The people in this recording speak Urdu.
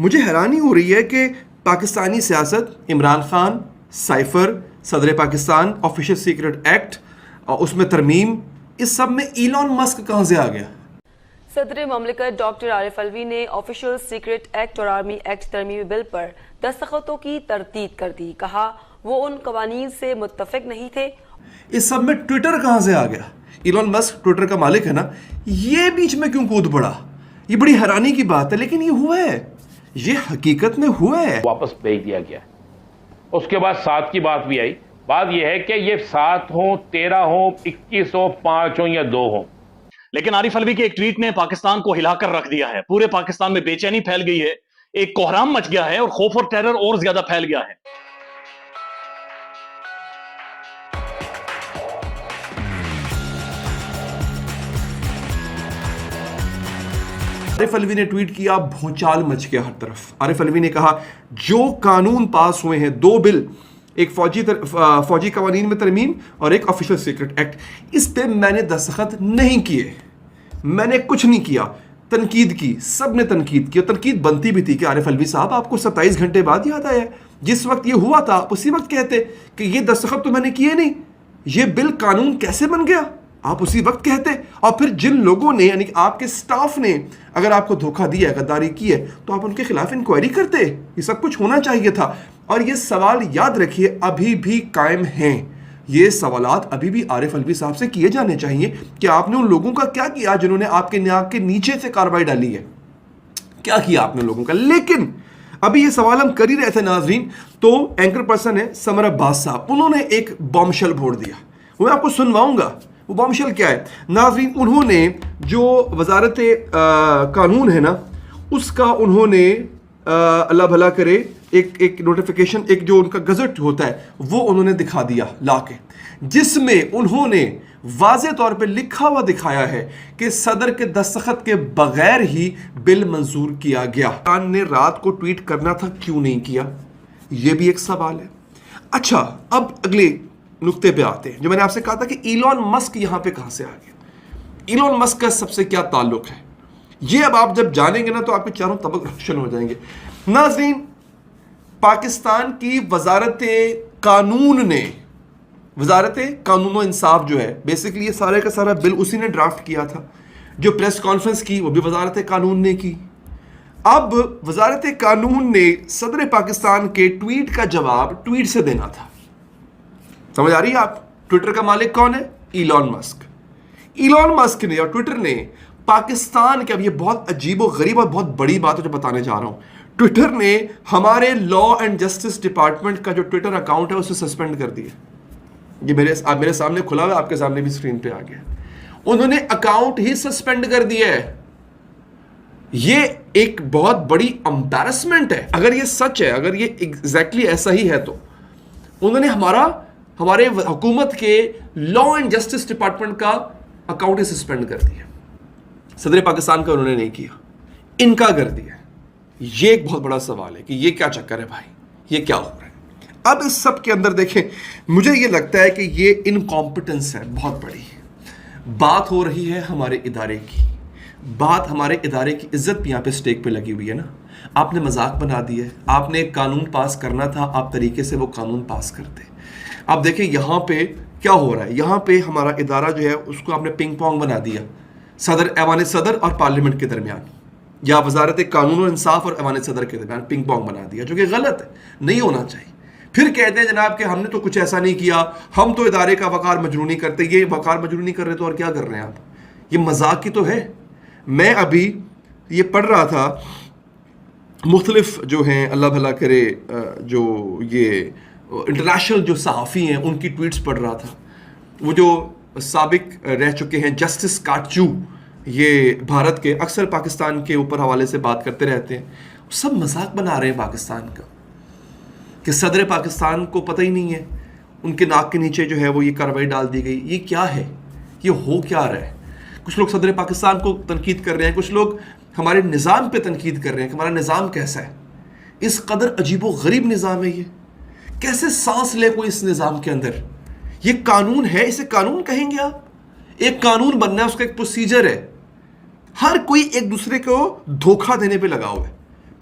مجھے حیرانی ہو رہی ہے کہ پاکستانی سیاست، عمران خان، سائفر، صدر پاکستان، آفیشل سیکرٹ ایکٹ، اس میں ترمیم، اس سب میں ایلان مسک کہاں سے آ گیا؟ صدر مملکت ڈاکٹر عارف علوی نے آفیشل سیکرٹ ایکٹ اور آرمی ایکٹ ترمیمی بل پر دستخطوں کی تردید کر دی. کہا وہ ان قوانین سے متفق نہیں تھے. اس سب میں ٹویٹر کہاں سے آ گیا؟ ایلان مسک ٹویٹر کا مالک ہے نا، یہ بیچ میں کیوں کود پڑا؟ یہ بڑی حیرانی کی بات ہے، لیکن یہ ہوا ہے، یہ حقیقت میں ہوا ہے. واپس بھیج دیا گیا. اس کے بعد 7 کی بات بھی آئی. بات یہ ہے کہ یہ 7 ہوں، 13 ہوں، 21 ہوں، 5 ہوں یا 2 ہوں. لیکن عارف علوی کے ایک ٹویٹ نے پاکستان کو ہلا کر رکھ دیا ہے. پورے پاکستان میں بے چینی پھیل گئی ہے، ایک کوہرام مچ گیا ہے اور خوف اور ٹیرر اور زیادہ پھیل گیا ہے. عارف علوی نے ٹویٹ کیا، بھونچال مچ گیا ہر طرف. عارف علوی نے کہا جو قانون پاس ہوئے ہیں، 2 بل، ایک فوجی قوانین میں ترمیم اور ایک آفیشل سیکرٹ ایکٹ، اس پہ میں نے دستخط نہیں کیے، میں نے کچھ نہیں کیا. تنقید کی، سب نے تنقید کی، اور تنقید بنتی بھی تھی کہ عارف علوی صاحب آپ کو 27 گھنٹے بعد یاد آیا ہے، جس وقت یہ ہوا تھا آپ اسی وقت کہتے کہ یہ دستخط تو میں نے کیے نہیں، یہ بل قانون کیسے بن گیا، آپ اسی وقت کہتے. اور پھر جن لوگوں نے، یعنی آپ کے سٹاف نے اگر آپ کو دھوکہ دیا ہے، غداری کی ہے، تو آپ ان کے خلاف انکوائری کرتے. یہ سب کچھ ہونا چاہیے تھا. اور یہ سوال یاد رکھیے ابھی بھی قائم ہیں، یہ سوالات ابھی بھی عارف علوی صاحب سے کیے جانے چاہیے کہ آپ نے ان لوگوں کا کیا کیا جنہوں نے آپ کے ناک کے نیچے سے کارروائی ڈالی ہے، کیا کیا آپ نے لوگوں کا. لیکن ابھی یہ سوال ہم کر ہی رہے تھے ناظرین، تو اینکر پرسن ہے سمر عباس صاحب، انہوں نے ایک بام شل بھوڑ دیا، وہ میں آپ کو سنواؤں گا. وہ بام شل کیا ہے ناظرین؟ انہوں نے جو وزارت قانون ہے نا، اس کا انہوں نے اللہ بھلا کرے ایک نوٹیفیکیشن، ایک جو ان کا گزٹ ہوتا ہے وہ انہوں نے دکھا دیا لا کے، جس میں انہوں نے واضح طور پہ لکھا ہوا دکھایا ہے کہ صدر کے دستخط کے بغیر ہی بل منظور کیا گیا. خان نے رات کو ٹویٹ کرنا تھا، کیوں نہیں کیا؟ یہ بھی ایک سوال ہے. اچھا، اب اگلے نقطے پہ آتے ہیں جو میں نے آپ سے کہا تھا کہ ایلان مسک یہاں پہ کہاں سے آ گیا. ایلان مسک کا سب سے کیا تعلق ہے، یہ اب آپ جب جانیں گے نا تو آپ کے چاروں طبق روشن ہو جائیں گے. ناظرین، پاکستان کی وزارت قانون نے، وزارت قانون و انصاف جو ہے، بیسیکلی یہ سارے کا سارا بل اسی نے ڈرافٹ کیا تھا. جو پریس کانفرنس کی وہ بھی وزارت قانون نے کی. اب وزارت قانون نے صدر پاکستان کے ٹویٹ کا جواب ٹویٹ سے دینا تھا. سمجھ آ رہی ہے آپ؟ ٹویٹر کا مالک کون ہے؟ ایلان مسک. ایلان مسک نے اور ٹویٹر نے پاکستان کے، اب یہ بہت عجیب و غریب اور بہت بڑی بات ہے جو بتانے جا رہا ہوں، ٹویٹر نے ہمارے لا اینڈ جسٹس ڈپارٹمنٹ کا جو ٹویٹر اکاؤنٹ ہے اسے سسپینڈ کر دیا. یہ میرے سامنے کھلا ہوا ہے، آپ کے سامنے بھی اسکرین پہ آ گیا. انہوں نے اکاؤنٹ ہی سسپینڈ کر دیا ہے. یہ ایک بہت بڑی امبیرسمنٹ ہے. اگر یہ سچ ہے، اگر یہ ایگزیکٹلی ایسا ہی ہے، تو انہوں نے ہمارے حکومت کے لا اینڈ جسٹس ڈپارٹمنٹ کا اکاؤنٹ ہی سسپینڈ کر دیا. صدر پاکستان کا انہوں نے نہیں کیا، ان کا کر دیا. یہ ایک بہت بڑا سوال ہے کہ یہ کیا چکر ہے بھائی، یہ کیا ہو رہا ہے. اب اس سب کے اندر دیکھیں، مجھے یہ لگتا ہے کہ یہ انکمپٹنس ہے بہت بڑی. بات ہو رہی ہے ہمارے ادارے کی، بات ہمارے ادارے کی عزت بھی یہاں پہ اسٹیک پہ لگی ہوئی ہے نا. آپ نے مذاق بنا دیا ہے. آپ نے ایک قانون پاس کرنا تھا، آپ طریقے سے وہ قانون پاس کرتے. اب دیکھیں یہاں پہ کیا ہو رہا ہے. یہاں پہ ہمارا ادارہ جو ہے اس کو آپ نے پنگ پونگ بنا دیا، ایوان صدر اور پارلیمنٹ کے درمیان، یا وزارت قانون و انصاف اور ایوان صدر کے درمیان پنگ پونگ بنا دیا، جو کہ غلط ہے، نہیں ہونا چاہیے. پھر کہتے ہیں جناب کہ ہم نے تو کچھ ایسا نہیں کیا، ہم تو ادارے کا وقار مجروح کرتے. یہ وقار مجروح کر رہے تو اور کیا کر رہے ہیں آپ؟ یہ مذاق کی تو ہے. میں ابھی یہ پڑھ رہا تھا، مختلف جو ہیں اللہ بھلا کرے، جو یہ انٹرنیشنل جو صحافی ہیں ان کی ٹویٹس پڑھ رہا تھا. وہ جو سابق رہ چکے ہیں جسٹس کاٹچو، یہ بھارت کے اکثر پاکستان کے اوپر حوالے سے بات کرتے رہتے ہیں، سب مذاق بنا رہے ہیں پاکستان کا کہ صدر پاکستان کو پتہ ہی نہیں ہے، ان کے ناک کے نیچے جو ہے وہ یہ کارروائی ڈال دی گئی. یہ کیا ہے؟ یہ ہو کیا رہا ہے؟ کچھ لوگ صدر پاکستان کو تنقید کر رہے ہیں، کچھ لوگ ہمارے نظام پہ تنقید کر رہے ہیں کہ ہمارا نظام کیسا ہے. اس قدر عجیب و غریب نظام ہے یہ، کیسے سانس لے کوئی اس نظام کے اندر؟ یہ قانون ہے، اسے قانون کہیں گے آپ؟ ایک قانون بننا ہے، اس کا ایک پروسیجر ہے. ہر کوئی ایک دوسرے کو دھوکہ دینے پہ لگا ہوا ہے.